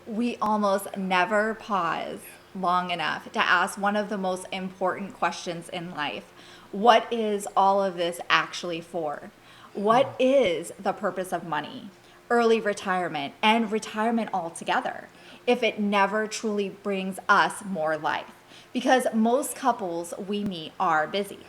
we almost never pause long enough to ask one of the most important questions in life. What is all of this actually for? What is the purpose of money, early retirement, and retirement altogether if it never truly brings us more life? Because most couples we meet are busy.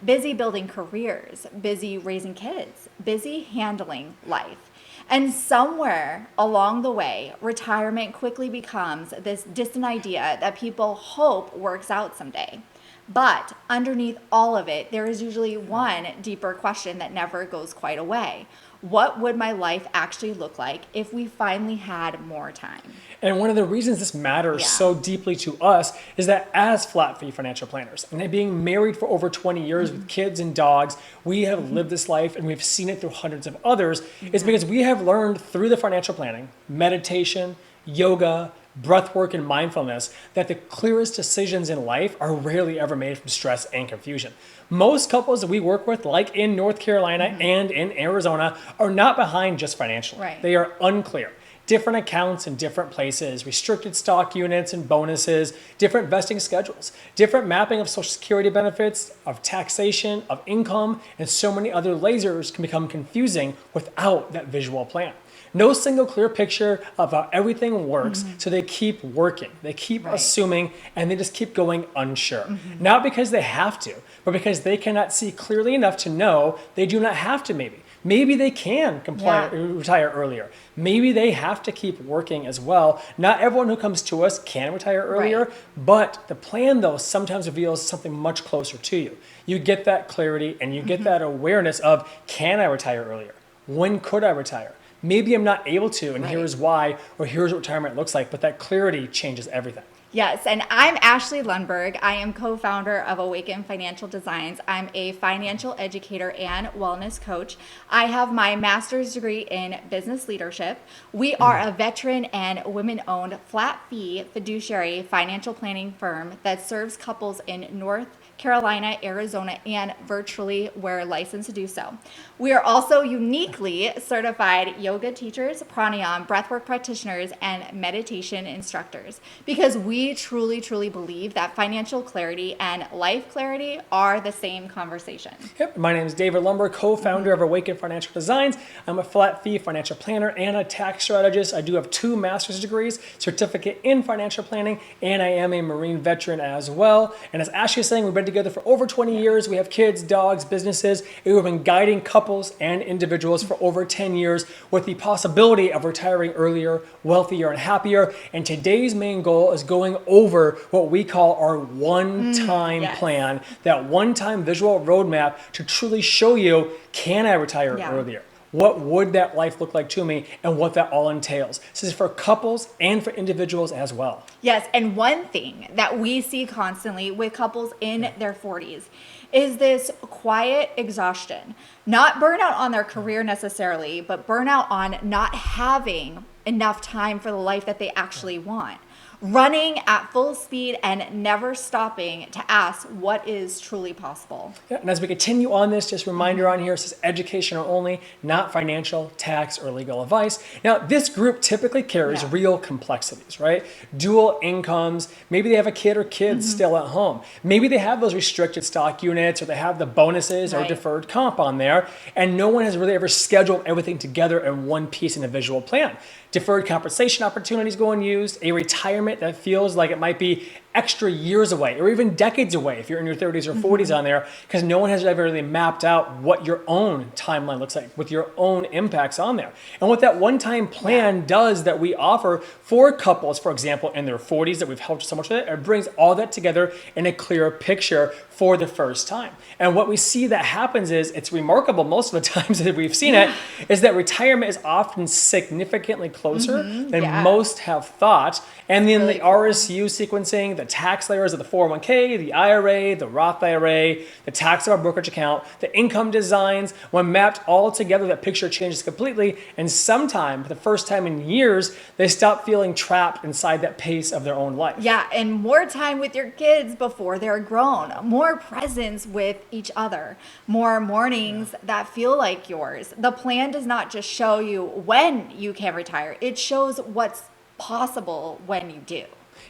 Busy building careers, busy raising kids, busy handling life. And somewhere along the way, retirement quickly becomes this distant idea that people hope works out someday. But underneath all of it, there is usually one deeper question that never goes quite away. What would my life actually look like if we finally had more time? And one of the reasons this matters Yeah. so deeply to us is that as flat fee financial planners and being married for over 20 years with kids and dogs, we have lived this life and we've seen it through hundreds of others. It's because we have learned through the financial planning, meditation, yoga, breath work, and mindfulness that the clearest decisions in life are rarely ever made from stress and confusion. Most couples that we work with, like in North Carolina and in Arizona, are not behind just financially. Right. They are unclear. Different accounts in different places, restricted stock units and bonuses, different vesting schedules, different mapping of Social Security benefits, of taxation, of income, and so many other lasers can become confusing without that visual plan. No single clear picture of how everything works, so they keep working. They keep Right. assuming, and they just keep going unsure. Not because they have to, but because they cannot see clearly enough to know they do not have to maybe. Maybe they can retire earlier. Maybe they have to keep working as well. Not everyone who comes to us can retire earlier, Right. but the plan though sometimes reveals something much closer to you. You get that clarity and you get that awareness of, can I retire earlier? When could I retire? Maybe I'm not able to, and Right. here's why, or here's what retirement looks like, but that clarity changes everything. Yes, and I'm Ashley Lundberg. I am co-founder of Awaken Financial Designs. I'm a financial educator and wellness coach. I have my master's degree in business leadership. We are a veteran and women-owned flat fee fiduciary financial planning firm that serves couples in North Carolina, Arizona, and virtually where licensed to do so. We are also uniquely certified yoga teachers, pranayama, breathwork practitioners, and meditation instructors because we truly, truly believe that financial clarity and life clarity are the same conversation. Yep, my name is David Lundberg, co-founder of Awaken Financial Designs. I'm a flat fee financial planner and a tax strategist. I do have 2 master's degrees, certificate in financial planning, and I am a Marine veteran as well. And as Ashley is saying, we've been together for over 20 years. We have kids, dogs, businesses, and we've been guiding couples and individuals for over 10 years with the possibility of retiring earlier, wealthier, and happier. And today's main goal is going over what we call our one-time yes. plan, that one-time visual roadmap to truly show you, can I retire Yeah. earlier? What would that life look like to me, and what that all entails? This is for couples and for individuals as well. Yes, and one thing that we see constantly with couples in their 40s is this quiet exhaustion. Not burnout on their career necessarily, but burnout on not having enough time for the life that they actually want. Running at full speed and never stopping to ask what is truly possible. Yeah, and as we continue on this, just a reminder on here, it says educational only, not financial, tax, or legal advice. Now, this group typically carries Yeah. real complexities, right? Dual incomes, maybe they have a kid or kids still at home. Maybe they have those restricted stock units, or they have the bonuses or Right. deferred comp on there, and no one has really ever scheduled everything together in one piece in a visual plan. Deferred compensation opportunities go unused, a retirement that feels like it might be extra years away or even decades away if you're in your 30s or 40s on there, because no one has ever really mapped out what your own timeline looks like with your own impacts on there. And what that one-time plan does that we offer for couples, for example, in their 40s that we've helped so much with, it brings all that together in a clearer picture for the first time. And what we see that happens is, it's remarkable most of the times that we've seen it, is that retirement is often significantly closer than Yeah. most have thought. And then really the cool. RSU sequencing, the tax layers of the 401k, the IRA, the Roth IRA, the tax of our brokerage account, the income designs, when mapped all together, that picture changes completely. And sometime, for the first time in years, they stop feeling trapped inside that pace of their own life. Yeah, and more time with your kids before they're grown, more presence with each other, more mornings that feel like yours. The plan does not just show you when you can retire, it shows what's possible when you do.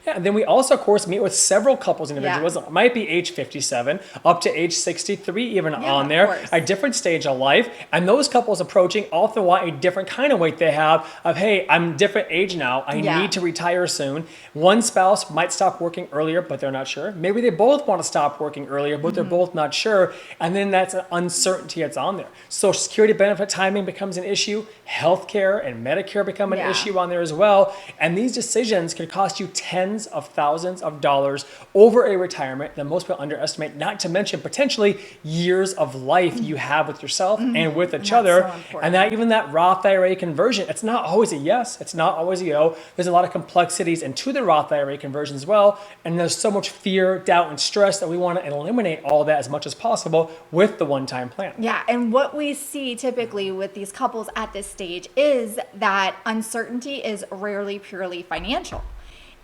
Yeah, and then we also, of course, meet with several couples, individuals. Yeah. It might be age 57 up to age 63, even on of there, course. a different stage of life. And those couples approaching also want a different kind of weight they have of, hey, I'm different age now. I Yeah. need to retire soon. One spouse might stop working earlier, but they're not sure. Maybe they both want to stop working earlier, but they're both not sure. And then that's an uncertainty that's on there. Social Security benefit timing becomes an issue. Healthcare and Medicare become an Yeah. issue on there as well. And these decisions could cost you tens of thousands of dollars over a retirement that most people underestimate, not to mention potentially years of life you have with yourself and with each other. so important. And that even that Roth IRA conversion, it's not always a yes, it's not always a no. There's a lot of complexities into the Roth IRA conversion as well. And there's so much fear, doubt, and stress that we want to eliminate all that as much as possible with the one-time plan. Yeah, and what we see typically with these couples at this stage is that uncertainty is rarely purely financial.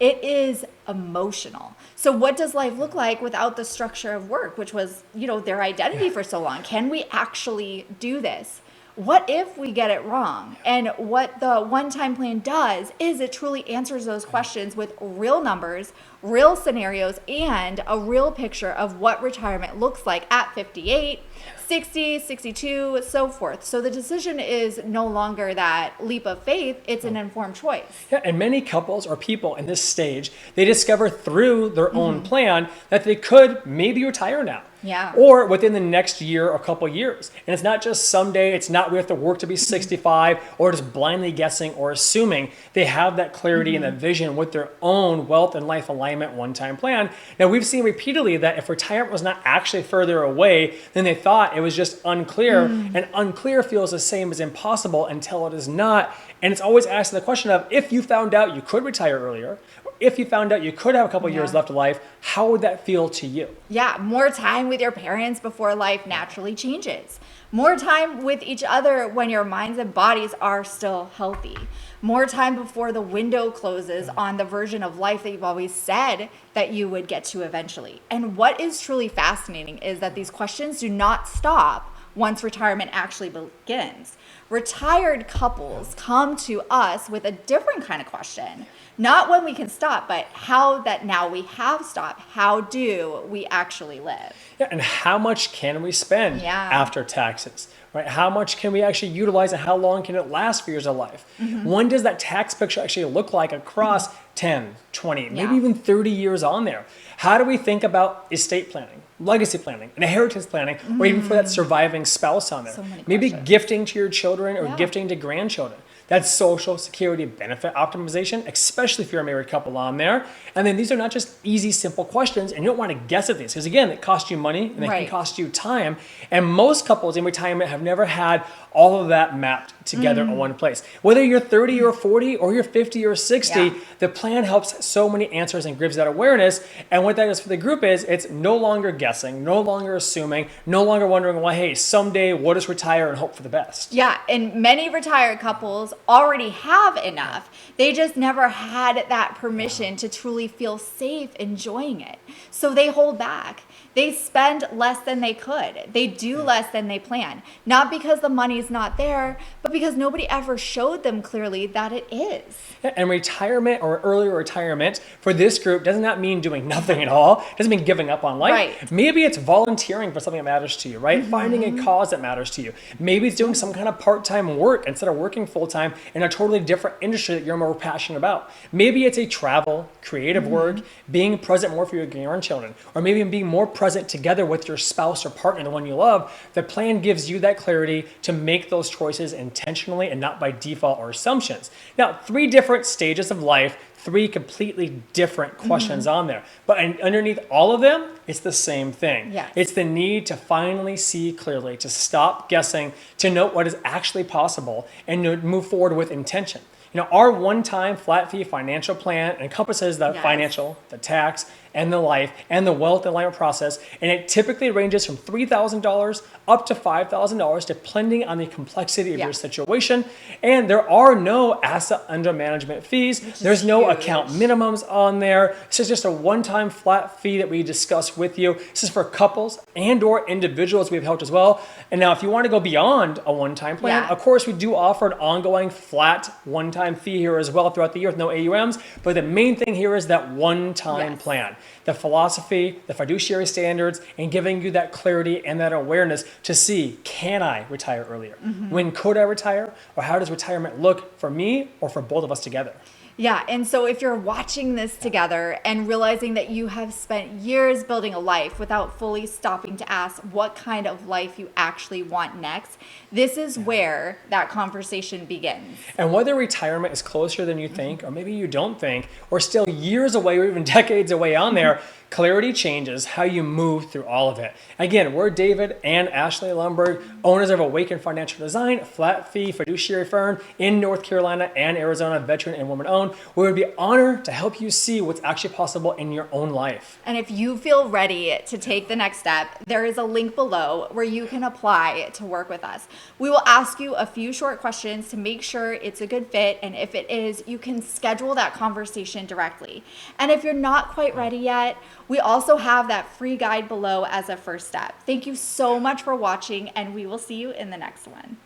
It is emotional. So what does life look like without the structure of work, which was, their identity for so long? Can we actually do this? What if we get it wrong? And what the one-time plan does is it truly answers those questions with real numbers, real scenarios, and a real picture of what retirement looks like at 58, 60, 62, so forth. So the decision is no longer that leap of faith, it's an informed choice. Yeah, and many couples or people in this stage, they discover through their own plan that they could maybe retire now. Yeah. Or within the next year or couple years. And it's not just someday, it's not we have to work to be 65 or just blindly guessing or assuming. They have that clarity and that vision with their own wealth and life alignment one-time plan. Now, we've seen repeatedly that if retirement was not actually further away than they thought, it was just unclear. And unclear feels the same as impossible until it is not. And it's always asking the question of, if you found out you could retire earlier, if you found out you could have a couple years left of life, how would that feel to you? Yeah, more time with your parents before life naturally changes. More time with each other when your minds and bodies are still healthy. More time before the window closes on the version of life that you've always said that you would get to eventually. And what is truly fascinating is that these questions do not stop once retirement actually begins. Retired couples come to us with a different kind of question. Not when we can stop, but how that now we have stopped. How do we actually live? Yeah, and how much can we spend after taxes? Right? How much can we actually utilize and how long can it last for years of life? When does that tax picture actually look like across 10, 20, maybe even 30 years on there? How do we think about estate planning, legacy planning, inheritance planning, or even for that surviving spouse on there? So many Maybe questions. gifting to your children or gifting to grandchildren. That's Social Security benefit optimization, especially if you're a married couple on there. And then these are not just easy, simple questions, and you don't want to guess at these because, again, it costs you money and it can cost you time. And most couples in retirement have never had all of that mapped together in one place. Whether you're 30 or 40 or you're 50 or 60, the plan helps so many answers and gives that awareness. And what that is for the group is it's no longer guessing, no longer assuming, no longer wondering, well, hey, someday we'll just retire and hope for the best. Yeah, and many retired couples already have enough. They just never had that permission to truly feel safe enjoying it. So they hold back. They spend less than they could. They do less than they plan. Not because the money's not there, but because nobody ever showed them clearly that it is. And retirement or earlier retirement for this group does not mean doing nothing at all. It doesn't mean giving up on life. Right. Maybe it's volunteering for something that matters to you, right? Finding a cause that matters to you. Maybe it's doing some kind of part-time work instead of working full-time in a totally different industry that you're more passionate about. Maybe it's a travel, creative work, being present more for your grandchildren, or maybe being more present together with your spouse or partner, the one you love. The plan gives you that clarity to make those choices intentionally and not by default or assumptions. Now, 3 different stages of life, 3 completely different questions on there. But underneath all of them, it's the same thing. Yes. It's the need to finally see clearly, to stop guessing, to know what is actually possible, and to move forward with intention. Our one-time flat fee financial plan encompasses the financial, the tax, and the life, and the wealth alignment process. And it typically ranges from $3,000 up to $5,000, depending on the complexity of your situation. And there are no asset under management fees. There's no account minimums on there. This is just a one-time flat fee that we discuss with you. This is for couples and or individuals we've helped as well. And now if you want to go beyond a one-time plan, of course, we do offer an ongoing flat one-time one-time fee here as well throughout the year with no AUMs. But the main thing here is that one-time plan, the philosophy, the fiduciary standards, and giving you that clarity and that awareness to see, can I retire earlier? When could I retire? Or how does retirement look for me or for both of us together? Yeah, and so if you're watching this together and realizing that you have spent years building a life without fully stopping to ask what kind of life you actually want next, this is where that conversation begins. And whether retirement is closer than you think, or maybe you don't think, or still years away or even decades away on there, clarity changes how you move through all of it. Again, we're David and Ashley Lundberg, owners of Awaken Financial Design, a flat fee fiduciary firm in North Carolina and Arizona, veteran and woman owned. We would be honored to help you see what's actually possible in your own life. And if you feel ready to take the next step, there is a link below where you can apply to work with us. We will ask you a few short questions to make sure it's a good fit. And if it is, you can schedule that conversation directly. And if you're not quite ready yet, we also have that free guide below as a first step. Thank you so much for watching, and we will see you in the next one.